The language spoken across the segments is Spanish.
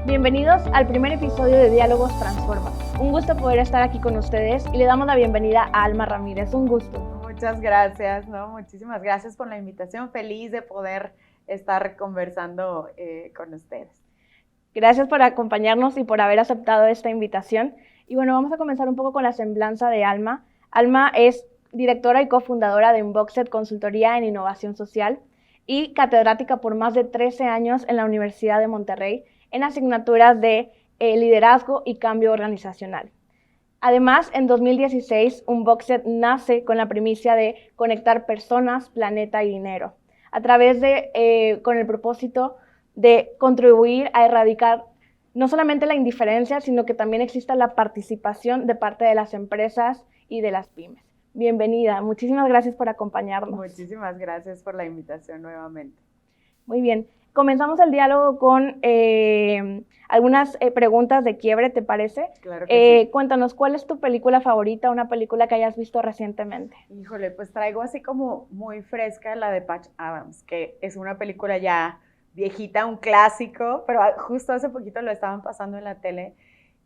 Bienvenidos al primer episodio de Diálogos Transforma. Un gusto poder estar aquí con ustedes y le damos la bienvenida a Alma Ramírez. Un gusto. Muchas gracias, ¿no? Muchísimas gracias por la invitación. Feliz de poder estar conversando con ustedes. Gracias por acompañarnos y por haber aceptado esta invitación. Y bueno, vamos a comenzar un poco con la semblanza de Alma. Alma es directora y cofundadora de Unboxed Consultoría en Innovación Social y catedrática por más de 13 años en la Universidad de Monterrey en asignaturas de liderazgo y cambio organizacional. Además, en 2016, Unboxed nace con la primicia de conectar personas, planeta y dinero, a través de, con el propósito de contribuir a erradicar no solamente la indiferencia, sino que también exista la participación de parte de las empresas y de las pymes. Bienvenida, muchísimas gracias por acompañarnos. Muchísimas gracias por la invitación nuevamente. Muy bien, comenzamos el diálogo con algunas preguntas de quiebre, ¿te parece? Claro que sí. Cuéntanos, ¿cuál es tu película favorita, una película que hayas visto recientemente? Híjole, pues traigo así como muy fresca la de Patch Adams, que es una película ya viejita, un clásico, pero justo hace poquito lo estaban pasando en la tele.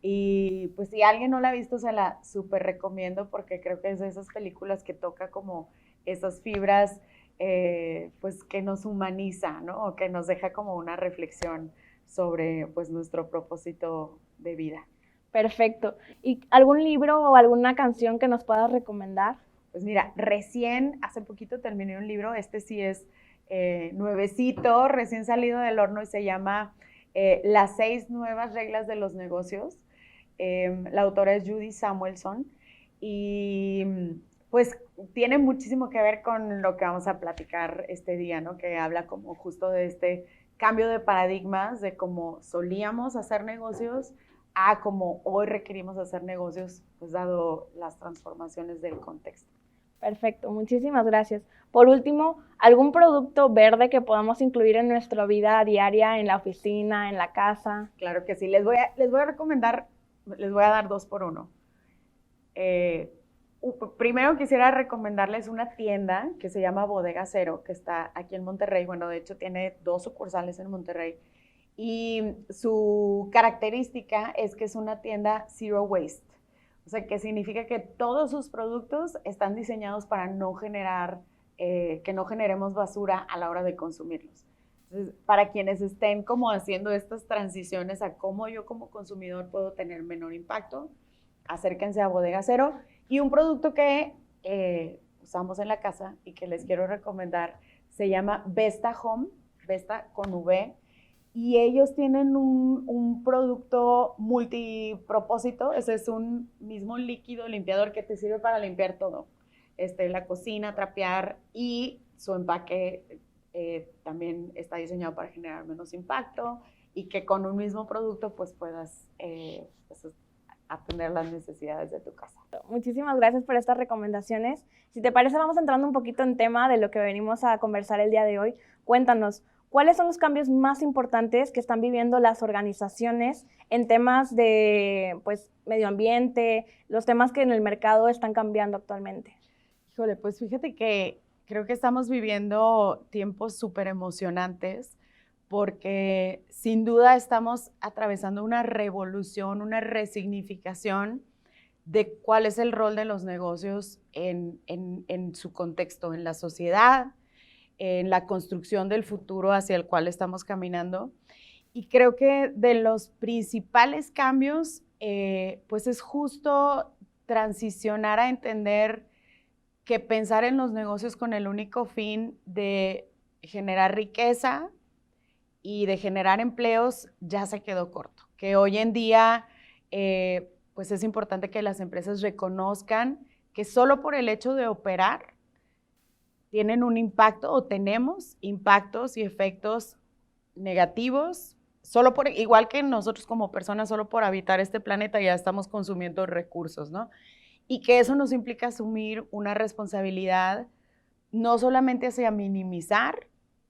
Y pues si alguien no la ha visto, se la súper recomiendo porque creo que es de esas películas que toca como esas fibras pues que nos humaniza, ¿no? O que nos deja como una reflexión sobre pues nuestro propósito de vida. Perfecto. ¿Y algún libro o alguna canción que nos puedas recomendar? Pues mira, hace poquito terminé un libro, este sí es nuevecito, recién salido del horno y se llama Las 6 nuevas reglas de los negocios. La autora es Judy Samuelson y pues tiene muchísimo que ver con lo que vamos a platicar este día, ¿no? Que habla como justo de este cambio de paradigmas, de cómo solíamos hacer negocios a cómo hoy requerimos hacer negocios, pues dado las transformaciones del contexto. Perfecto, muchísimas gracias. Por último, ¿algún producto verde que podamos incluir en nuestra vida diaria, en la oficina, en la casa? Claro que sí, les voy a recomendar, les voy a dar 2 por 1. Primero quisiera recomendarles una tienda que se llama Bodega Cero, que está aquí en Monterrey. Bueno, de hecho tiene 2 sucursales en Monterrey. Y su característica es que es una tienda zero waste. O sea, que significa que todos sus productos están diseñados para no generar, que no generemos basura a la hora de consumirlos. Entonces, para quienes estén como haciendo estas transiciones a cómo yo como consumidor puedo tener menor impacto, acérquense a Bodega Cero. Y un producto que usamos en la casa y que les quiero recomendar se llama Vesta Home, Vesta con V, y ellos tienen un producto multipropósito. Ese es un mismo líquido limpiador que te sirve para limpiar todo, la cocina, trapear, y su empaque también está diseñado para generar menos impacto y que con un mismo producto pues puedas pues, atender las necesidades de tu casa. Muchísimas gracias por estas recomendaciones. Si te parece, vamos entrando un poquito en tema de lo que venimos a conversar el día de hoy. Cuéntanos, ¿cuáles son los cambios más importantes que están viviendo las organizaciones en temas de pues, medio ambiente, los temas que en el mercado están cambiando actualmente? Híjole, pues fíjate que creo que estamos viviendo tiempos súper emocionantes porque sin duda estamos atravesando una revolución, una resignificación de cuál es el rol de los negocios en su contexto, en la sociedad, en la construcción del futuro hacia el cual estamos caminando. Y creo que de los principales cambios, pues es justo transicionar a entender que pensar en los negocios con el único fin de generar riqueza y de generar empleos ya se quedó corto. Que hoy en día, pues es importante que las empresas reconozcan que solo por el hecho de operar tienen un impacto o tenemos impactos y efectos negativos, igual que nosotros como personas, solo por habitar este planeta ya estamos consumiendo recursos, ¿no? Y que eso nos implica asumir una responsabilidad no solamente hacia minimizar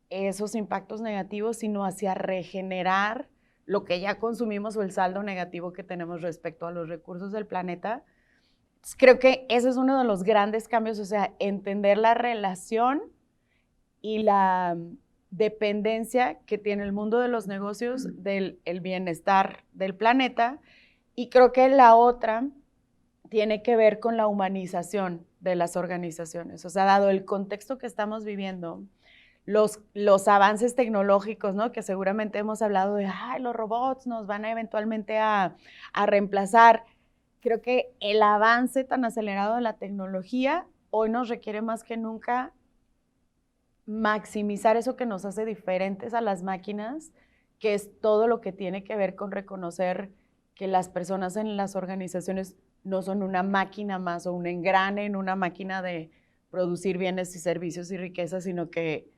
esos impactos negativos, sino hacia regenerar lo que ya consumimos o el saldo negativo que tenemos respecto a los recursos del planeta. Entonces, creo que ese es uno de los grandes cambios, o sea, entender la relación y la dependencia que tiene el mundo de los negocios del el bienestar del planeta, y creo que la otra tiene que ver con la humanización de las organizaciones. O sea, dado el contexto que estamos viviendo, los avances tecnológicos, ¿no? Que seguramente hemos hablado de, ay, los robots nos van a eventualmente a reemplazar. Creo que el avance tan acelerado de la tecnología hoy nos requiere más que nunca maximizar eso que nos hace diferentes a las máquinas, que es todo lo que tiene que ver con reconocer que las personas en las organizaciones no son una máquina más o un engrane en una máquina de producir bienes y servicios y riqueza, sino que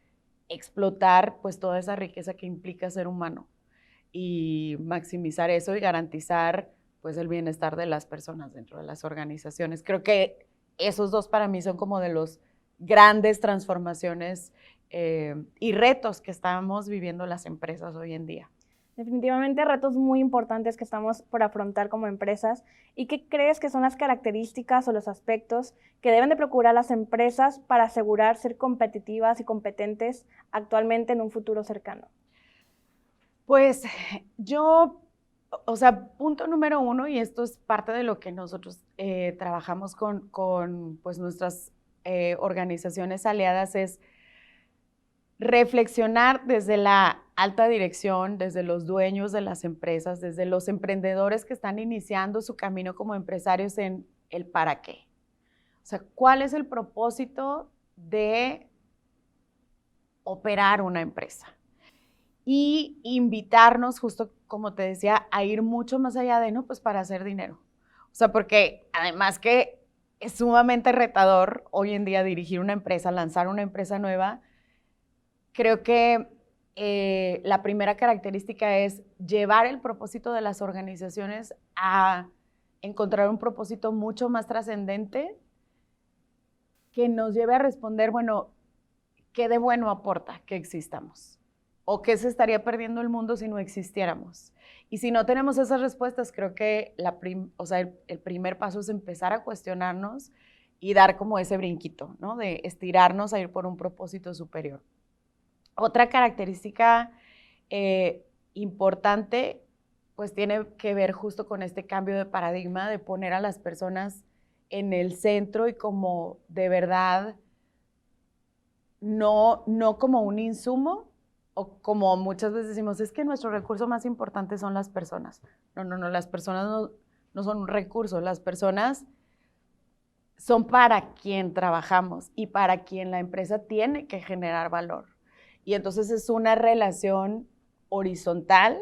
explotar pues toda esa riqueza que implica ser humano y maximizar eso y garantizar pues el bienestar de las personas dentro de las organizaciones. Creo que esos dos para mí son como de los grandes transformaciones y retos que estamos viviendo las empresas hoy en día. Definitivamente retos muy importantes que estamos por afrontar como empresas. ¿Y qué crees que son las características o los aspectos que deben de procurar las empresas para asegurar ser competitivas y competentes actualmente en un futuro cercano? Pues yo, o sea, punto número uno, y esto es parte de lo que nosotros trabajamos con pues nuestras organizaciones aliadas, es reflexionar desde la alta dirección, desde los dueños de las empresas, desde los emprendedores que están iniciando su camino como empresarios en el para qué. O sea, ¿cuál es el propósito de operar una empresa? Y invitarnos, justo como te decía, a ir mucho más allá de, no, pues para hacer dinero. O sea, porque además que es sumamente retador hoy en día dirigir una empresa, lanzar una empresa nueva. Creo que la primera característica es llevar el propósito de las organizaciones a encontrar un propósito mucho más trascendente que nos lleve a responder, bueno, ¿qué de bueno aporta que existamos? ¿O qué se estaría perdiendo el mundo si no existiéramos? Y si no tenemos esas respuestas, creo que el primer paso es empezar a cuestionarnos y dar como ese brinquito, ¿no? De estirarnos a ir por un propósito superior. Otra característica importante, pues tiene que ver justo con este cambio de paradigma de poner a las personas en el centro y como de verdad, no como un insumo, o como muchas veces decimos, es que nuestro recurso más importante son las personas. No, las personas no son un recurso, las personas son para quien trabajamos y para quien la empresa tiene que generar valor. Y entonces es una relación horizontal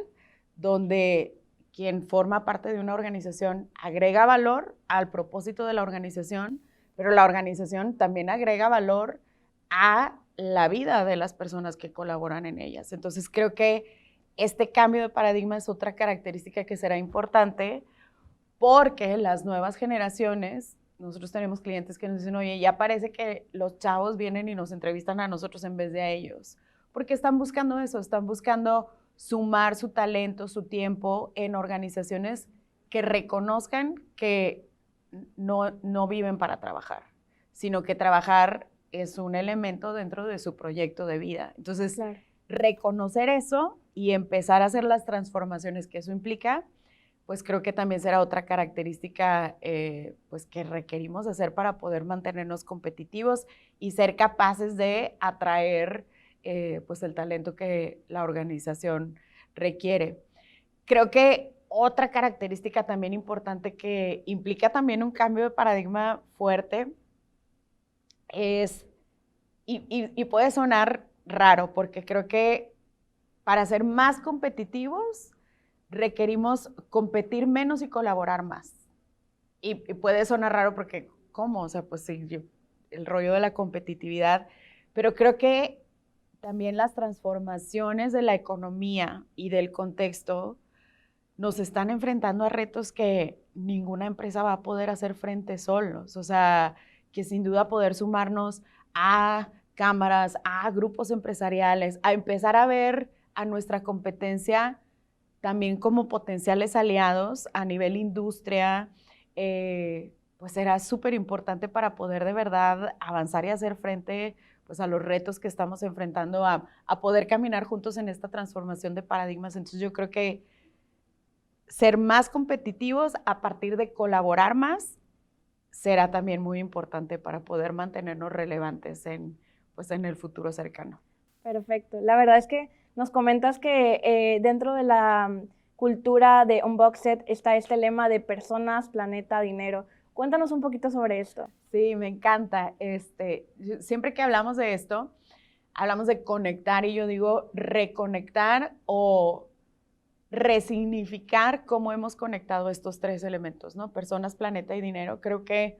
donde quien forma parte de una organización agrega valor al propósito de la organización, pero la organización también agrega valor a la vida de las personas que colaboran en ellas. Entonces creo que este cambio de paradigma es otra característica que será importante porque las nuevas generaciones, nosotros tenemos clientes que nos dicen, oye, ya parece que los chavos vienen y nos entrevistan a nosotros en vez de a ellos, porque están buscando eso, están buscando sumar su talento, su tiempo en organizaciones que reconozcan que no viven para trabajar, sino que trabajar es un elemento dentro de su proyecto de vida. Entonces, claro, reconocer eso y empezar a hacer las transformaciones que eso implica, pues creo que también será otra característica pues que requerimos hacer para poder mantenernos competitivos y ser capaces de atraer pues el talento que la organización requiere. Creo que otra característica también importante que implica también un cambio de paradigma fuerte es, y puede sonar raro, porque creo que para ser más competitivos requerimos competir menos y colaborar más. Y puede sonar raro porque, ¿cómo? O sea, pues sí, el rollo de la competitividad, pero creo que también las transformaciones de la economía y del contexto nos están enfrentando a retos que ninguna empresa va a poder hacer frente solos. O sea, que sin duda poder sumarnos a cámaras, a grupos empresariales, a empezar a ver a nuestra competencia también como potenciales aliados a nivel industria, pues será súper importante para poder de verdad avanzar y hacer frente pues a los retos que estamos enfrentando a poder caminar juntos en esta transformación de paradigmas. Entonces yo creo que ser más competitivos a partir de colaborar más será también muy importante para poder mantenernos relevantes pues en el futuro cercano. Perfecto. La verdad es que nos comentas que dentro de la cultura de Unboxed está este lema de personas, planeta, dinero. Cuéntanos un poquito sobre esto. Sí, me encanta. Siempre que hablamos de esto, hablamos de conectar y yo digo reconectar o resignificar cómo hemos conectado estos tres elementos, ¿no? Personas, planeta y dinero. Creo que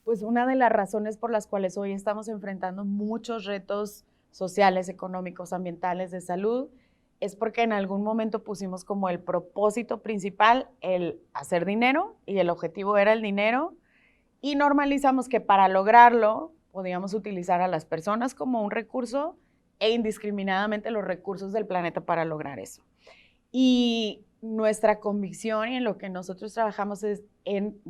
pues una de las razones por las cuales hoy estamos enfrentando muchos retos sociales, económicos, ambientales, de salud, es porque en algún momento pusimos como el propósito principal el hacer dinero y el objetivo era el dinero y normalizamos que para lograrlo podíamos utilizar a las personas como un recurso e indiscriminadamente los recursos del planeta para lograr eso. Y nuestra convicción y en lo que nosotros trabajamos es en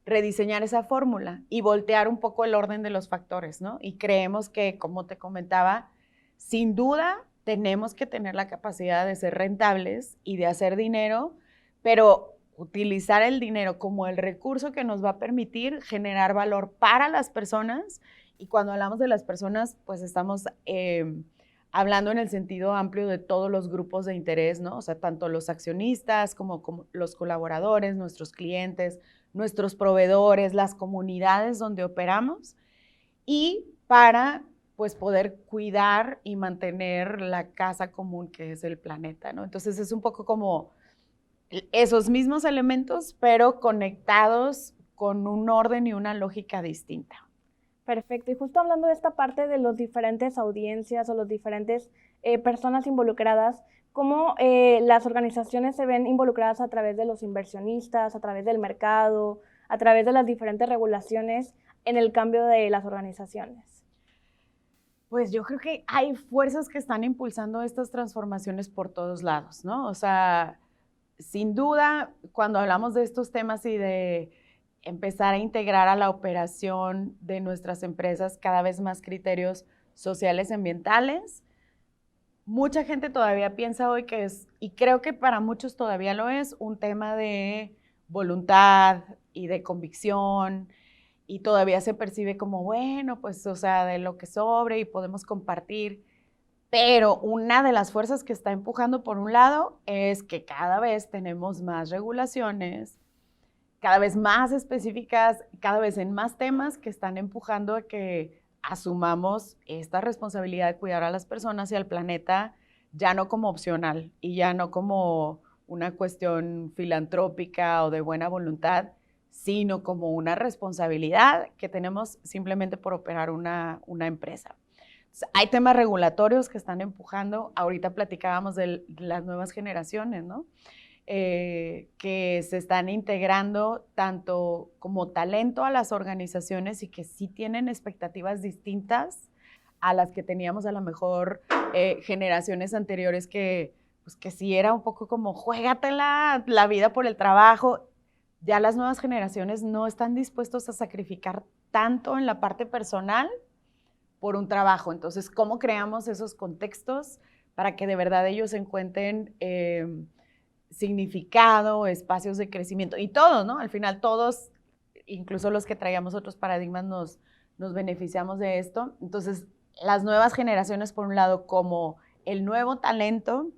rediseñar esa fórmula y voltear un poco el orden de los factores, ¿no? Y creemos que, como te comentaba, sin duda tenemos que tener la capacidad de ser rentables y de hacer dinero, pero utilizar el dinero como el recurso que nos va a permitir generar valor para las personas. Y cuando hablamos de las personas, pues estamos hablando en el sentido amplio de todos los grupos de interés, ¿no? O sea, tanto los accionistas como los colaboradores, nuestros clientes, nuestros proveedores, las comunidades donde operamos y para pues poder cuidar y mantener la casa común que es el planeta, ¿no? Entonces es un poco como esos mismos elementos, pero conectados con un orden y una lógica distinta. Perfecto. Y justo hablando de esta parte de las diferentes audiencias o las diferentes personas involucradas, ¿cómo las organizaciones se ven involucradas a través de los inversionistas, a través del mercado, a través de las diferentes regulaciones en el cambio de las organizaciones? Pues yo creo que hay fuerzas que están impulsando estas transformaciones por todos lados, ¿no? O sea, sin duda, cuando hablamos de estos temas y de empezar a integrar a la operación de nuestras empresas cada vez más criterios sociales y ambientales, mucha gente todavía piensa hoy que es, y creo que para muchos todavía lo es, un tema de voluntad y de convicción, y todavía se percibe como, bueno, pues, o sea, de lo que sobre y podemos compartir. Pero una de las fuerzas que está empujando por un lado es que cada vez tenemos más regulaciones, cada vez más específicas, cada vez en más temas que están empujando a que asumamos esta responsabilidad de cuidar a las personas y al planeta ya no como opcional y ya no como una cuestión filantrópica o de buena voluntad, sino como una responsabilidad que tenemos simplemente por operar una empresa. Entonces, hay temas regulatorios que están empujando, ahorita platicábamos de las nuevas generaciones, ¿no? Que se están integrando tanto como talento a las organizaciones y que sí tienen expectativas distintas a las que teníamos a lo mejor generaciones anteriores que, pues, que sí era un poco como juégatela la vida por el trabajo. Ya las nuevas generaciones no están dispuestos a sacrificar tanto en la parte personal por un trabajo. Entonces, ¿cómo creamos esos contextos para que de verdad ellos encuentren significado, espacios de crecimiento? Y todos, ¿no? Al final todos, incluso los que traíamos otros paradigmas, nos beneficiamos de esto. Entonces, las nuevas generaciones, por un lado, como el nuevo talento,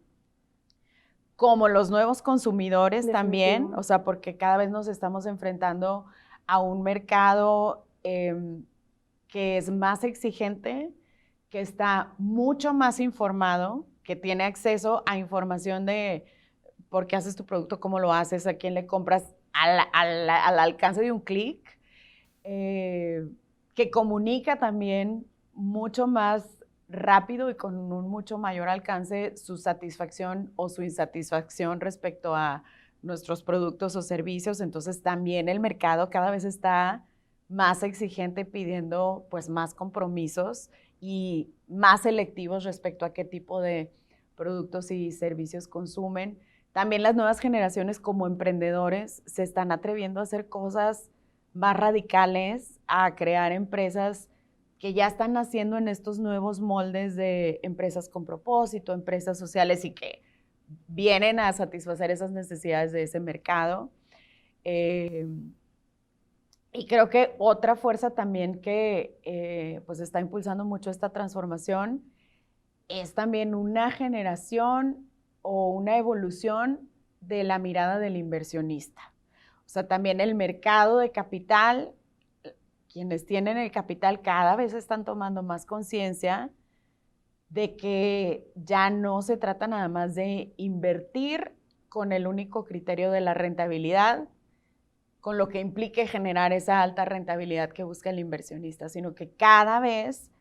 como los nuevos consumidores también, o sea, porque cada vez nos estamos enfrentando a un mercado que es más exigente, que está mucho más informado, que tiene acceso a información de por qué haces tu producto, cómo lo haces, a quién le compras al alcance de un clic, que comunica también mucho más rápido y con un mucho mayor alcance su satisfacción o su insatisfacción respecto a nuestros productos o servicios. Entonces también el mercado cada vez está más exigente, pidiendo pues más compromisos y más selectivos respecto a qué tipo de productos y servicios consumen. También las nuevas generaciones como emprendedores se están atreviendo a hacer cosas más radicales, a crear empresas que ya están naciendo en estos nuevos moldes de empresas con propósito, empresas sociales y que vienen a satisfacer esas necesidades de ese mercado. Y creo que otra fuerza también que pues está impulsando mucho esta transformación es también una generación o una evolución de la mirada del inversionista. O sea, también el mercado de capital, quienes tienen el capital cada vez están tomando más conciencia de que ya no se trata nada más de invertir con el único criterio de la rentabilidad, con lo que implique generar esa alta rentabilidad que busca el inversionista, sino que cada vez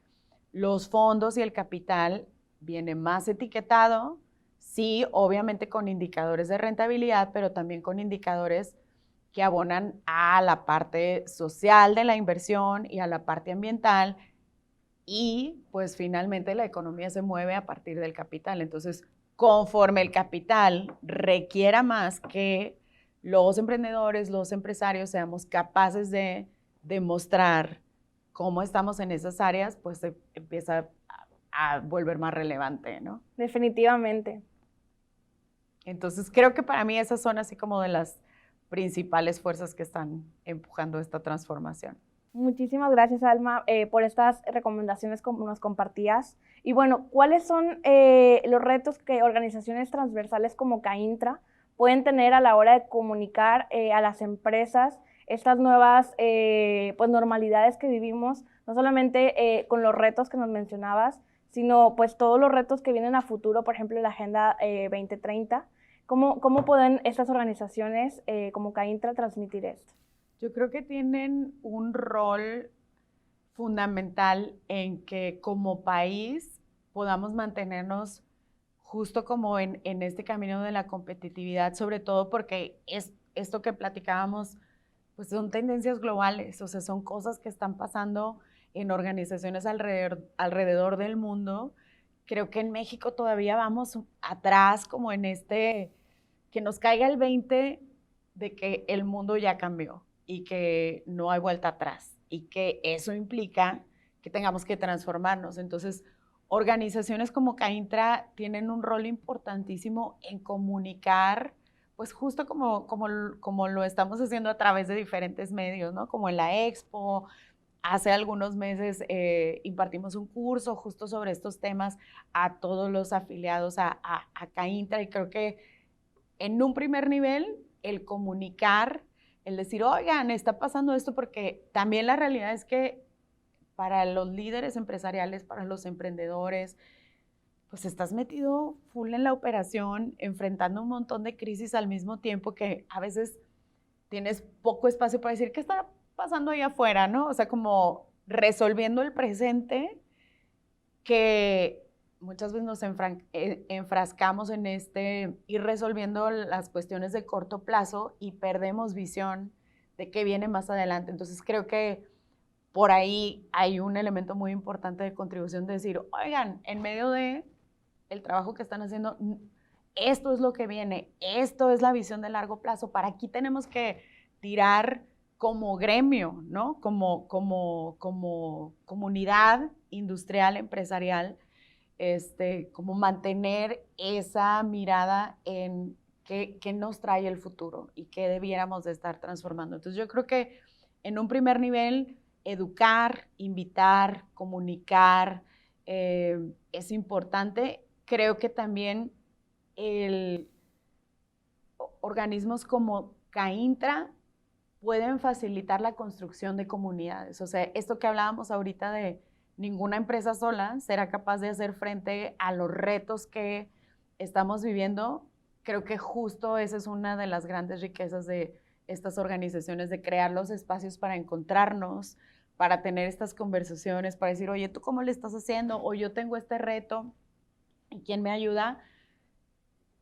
los fondos y el capital viene más etiquetado, sí, obviamente con indicadores de rentabilidad, pero también con indicadores que abonan a la parte social de la inversión y a la parte ambiental, y pues finalmente la economía se mueve a partir del capital. Entonces, conforme el capital requiera más que los emprendedores, los empresarios seamos capaces de demostrar cómo estamos en esas áreas, pues se empieza a volver más relevante, ¿no? Definitivamente. Entonces, creo que para mí esas son así como de las principales fuerzas que están empujando esta transformación. Muchísimas gracias, Alma, por estas recomendaciones que nos compartías. Y bueno, ¿cuáles son los retos que organizaciones transversales como CAINTRA pueden tener a la hora de comunicar a las empresas estas nuevas pues normalidades que vivimos, no solamente con los retos que nos mencionabas, sino pues todos los retos que vienen a futuro, por ejemplo, la Agenda 2030? ¿Cómo pueden estas organizaciones como CAINTRA transmitir esto? Yo creo que tienen un rol fundamental en que como país podamos mantenernos justo como en este camino de la competitividad, sobre todo porque es esto que platicábamos, pues son tendencias globales, o sea, son cosas que están pasando en organizaciones alrededor del mundo. Creo que en México todavía vamos atrás como en que nos caiga el 20 de que el mundo ya cambió y que no hay vuelta atrás y que eso implica que tengamos que transformarnos. Entonces, organizaciones como CAINTRA tienen un rol importantísimo en comunicar, pues justo como lo estamos haciendo a través de diferentes medios, ¿no? Como en la Expo. Hace algunos meses impartimos un curso justo sobre estos temas a todos los afiliados a CAINTRA, y creo que en un primer nivel el comunicar, el decir, oigan, está pasando esto, porque también la realidad es que para los líderes empresariales, para los emprendedores, pues estás metido full en la operación, enfrentando un montón de crisis al mismo tiempo, que a veces tienes poco espacio para decir qué está pasando ahí afuera, ¿no? O sea, como resolviendo el presente, que muchas veces nos enfrascamos en ir resolviendo las cuestiones de corto plazo y perdemos visión de qué viene más adelante. Entonces creo que por ahí hay un elemento muy importante de contribución, de decir, oigan, en medio de el trabajo que están haciendo, esto es lo que viene, esto es la visión de largo plazo, para aquí tenemos que tirar como gremio, ¿no? Como comunidad industrial, empresarial, como mantener esa mirada en qué nos trae el futuro y qué debiéramos de estar transformando. Entonces yo creo que en un primer nivel, educar, invitar, comunicar, es importante. Creo que también organismos como CAINTRA pueden facilitar la construcción de comunidades. O sea, esto que hablábamos ahorita de ninguna empresa sola será capaz de hacer frente a los retos que estamos viviendo. Creo que justo esa es una de las grandes riquezas de estas organizaciones, de crear los espacios para encontrarnos, para tener estas conversaciones, para decir, oye, ¿tú cómo le estás haciendo? O yo tengo este reto, ¿y quién me ayuda?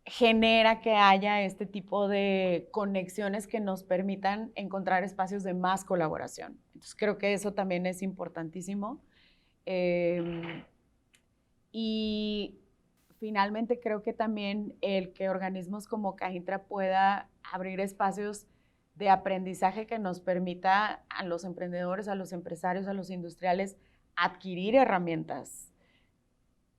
Genera que haya este tipo de conexiones que nos permitan encontrar espacios de más colaboración. Entonces creo que eso también es importantísimo. Y finalmente creo que también el que organismos como CAINTRA pueda abrir espacios de aprendizaje que nos permita a los emprendedores, a los empresarios, a los industriales adquirir herramientas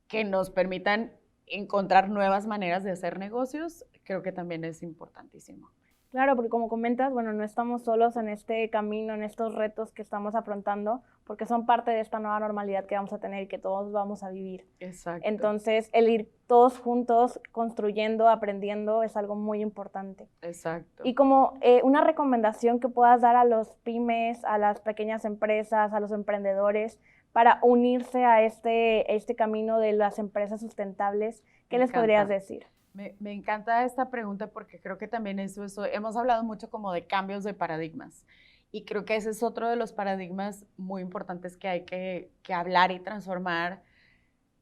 que nos permitan encontrar nuevas maneras de hacer negocios, creo que también es importantísimo. Claro, porque como comentas, bueno, no estamos solos en este camino, en estos retos que estamos afrontando, porque son parte de esta nueva normalidad que vamos a tener y que todos vamos a vivir. Exacto. Entonces, el ir todos juntos construyendo, aprendiendo, es algo muy importante. Exacto. Y como una recomendación que puedas dar a los pymes, a las pequeñas empresas, a los emprendedores, para unirse a este camino de las empresas sustentables, ¿qué les podrías decir? Me encanta esta pregunta porque creo que también eso, hemos hablado mucho como de cambios de paradigmas y creo que ese es otro de los paradigmas muy importantes que hay que hablar y transformar,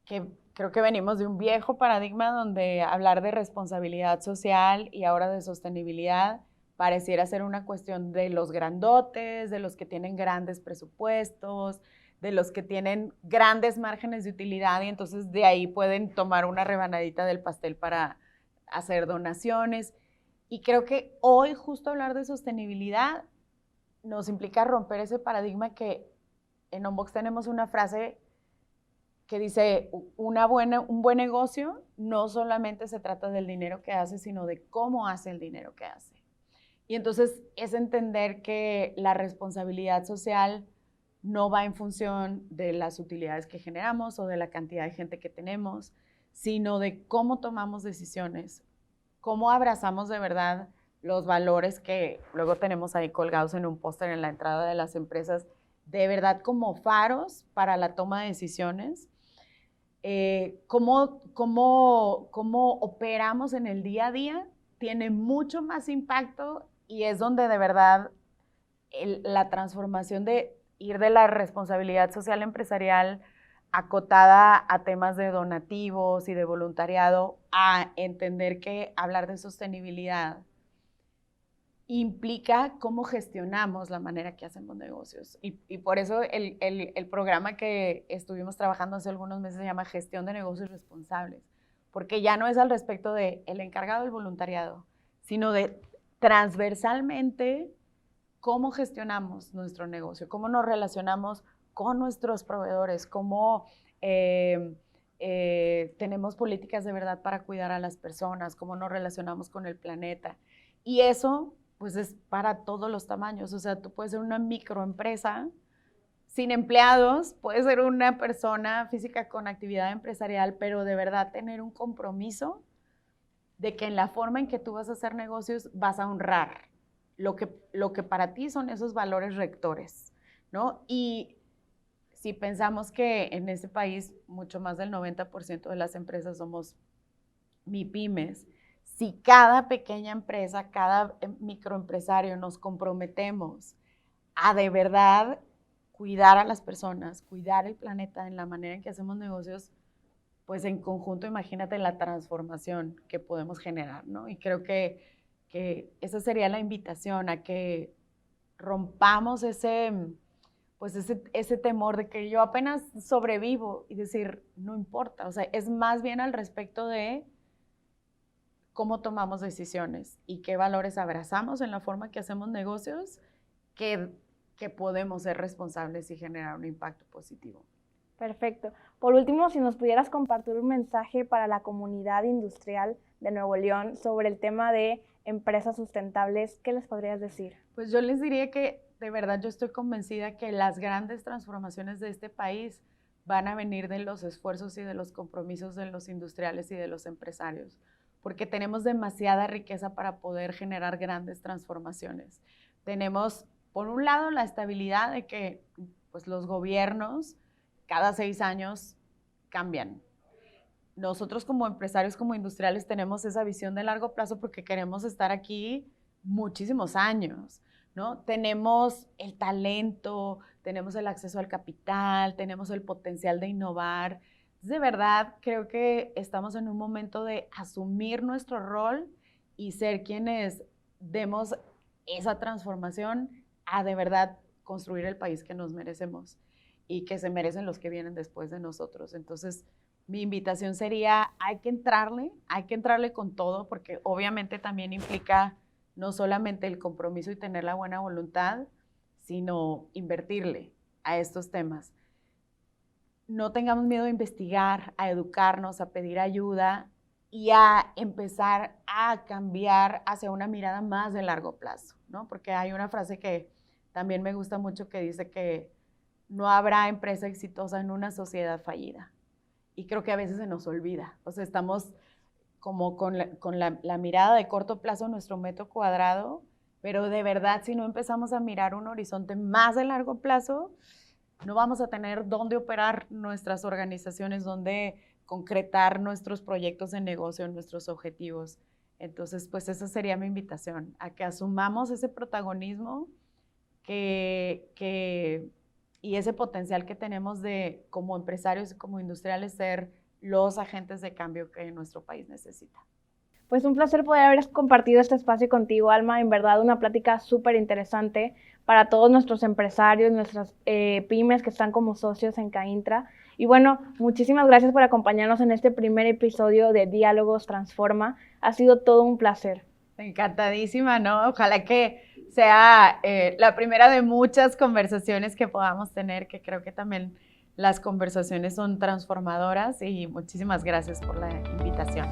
que creo que venimos de un viejo paradigma donde hablar de responsabilidad social y ahora de sostenibilidad pareciera ser una cuestión de los grandotes, de los que tienen grandes presupuestos, de los que tienen grandes márgenes de utilidad y entonces de ahí pueden tomar una rebanadita del pastel para hacer donaciones. Y creo que hoy justo hablar de sostenibilidad nos implica romper ese paradigma que en Unbox tenemos una frase que dice, un buen negocio no solamente se trata del dinero que hace, sino de cómo hace el dinero que hace. Y entonces es entender que la responsabilidad social no va en función de las utilidades que generamos o de la cantidad de gente que tenemos, sino de cómo tomamos decisiones, cómo abrazamos de verdad los valores que luego tenemos ahí colgados en un póster en la entrada de las empresas, de verdad como faros para la toma de decisiones, cómo operamos en el día a día, tiene mucho más impacto y es donde de verdad la transformación de ir de la responsabilidad social empresarial acotada a temas de donativos y de voluntariado, a entender que hablar de sostenibilidad implica cómo gestionamos la manera que hacemos negocios. Y por eso el programa que estuvimos trabajando hace algunos meses se llama Gestión de Negocios Responsables, porque ya no es al respecto de el encargado del voluntariado, sino de transversalmente cómo gestionamos nuestro negocio, cómo nos relacionamos con nuestros proveedores, cómo tenemos políticas de verdad para cuidar a las personas, cómo nos relacionamos con el planeta. Y eso, pues, es para todos los tamaños. O sea, tú puedes ser una microempresa sin empleados, puedes ser una persona física con actividad empresarial, pero de verdad tener un compromiso de que en la forma en que tú vas a hacer negocios vas a honrar lo que para ti son esos valores rectores, ¿no? Y si pensamos que en este país mucho más del 90% de las empresas somos MIPYMES, si cada pequeña empresa, cada microempresario nos comprometemos a de verdad cuidar a las personas, cuidar el planeta en la manera en que hacemos negocios, pues en conjunto imagínate la transformación que podemos generar, ¿no? Y creo que esa sería la invitación a que rompamos ese temor de que yo apenas sobrevivo y decir, no importa, o sea, es más bien al respecto de cómo tomamos decisiones y qué valores abrazamos en la forma que hacemos negocios, que podemos ser responsables y generar un impacto positivo. Perfecto. Por último, si nos pudieras compartir un mensaje para la comunidad industrial de Nuevo León sobre el tema de empresas sustentables, ¿qué les podrías decir? Pues yo les diría que de verdad yo estoy convencida que las grandes transformaciones de este país van a venir de los esfuerzos y de los compromisos de los industriales y de los empresarios, porque tenemos demasiada riqueza para poder generar grandes transformaciones. Tenemos, por un lado, la estabilidad de que pues, los gobiernos cada 6 años cambian. Nosotros como empresarios, como industriales, tenemos esa visión de largo plazo porque queremos estar aquí muchísimos años, ¿no? Tenemos el talento, tenemos el acceso al capital, tenemos el potencial de innovar. De verdad, creo que estamos en un momento de asumir nuestro rol y ser quienes demos esa transformación a de verdad construir el país que nos merecemos y que se merecen los que vienen después de nosotros. Entonces, mi invitación sería, hay que entrarle con todo, porque obviamente también implica no solamente el compromiso y tener la buena voluntad, sino invertirle a estos temas. no tengamos miedo a investigar, a educarnos, a pedir ayuda y a empezar a cambiar hacia una mirada más de largo plazo, ¿no? Porque hay una frase que también me gusta mucho que dice que no habrá empresa exitosa en una sociedad fallida. Y creo que a veces se nos olvida. O sea, estamos como con la mirada de corto plazo en nuestro metro cuadrado, pero de verdad, si no empezamos a mirar un horizonte más de largo plazo, no vamos a tener dónde operar nuestras organizaciones, dónde concretar nuestros proyectos de negocio, nuestros objetivos. Entonces, pues esa sería mi invitación, a que asumamos ese protagonismo y ese potencial que tenemos de, como empresarios y como industriales, ser los agentes de cambio que nuestro país necesita. Pues un placer poder haber compartido este espacio contigo, Alma. En verdad, una plática súper interesante para todos nuestros empresarios, nuestras pymes que están como socios en CAINTRA. Y bueno, muchísimas gracias por acompañarnos en este primer episodio de Diálogos Transforma. Ha sido todo un placer. Encantadísima, ¿no? Ojalá que sea la primera de muchas conversaciones que podamos tener, que creo que también las conversaciones son transformadoras, y muchísimas gracias por la invitación.